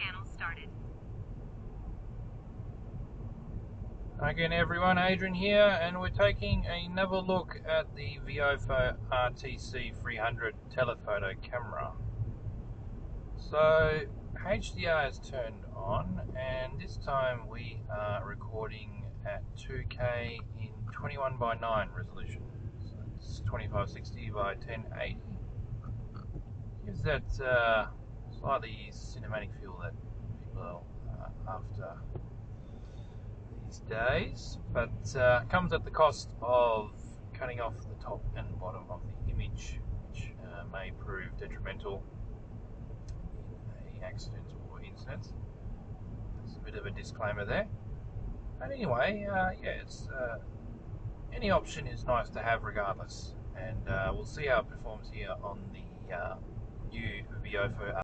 channel started. Again everyone, Adrian here, and we're taking another look at the Viofo RTC300 Telephoto camera. So HDR is turned on, and this time we are recording at 2K in 21:9 resolution. So it's 2560 by 1080. Gives that slightly cinematic feel that people are after these days, but comes at the cost of cutting off the top and bottom of the image, which may prove detrimental in an accident or incident. There's a bit of a disclaimer there. But anyway, yeah, it's any option is nice to have regardless, and we'll see how it performs here on the new Viofo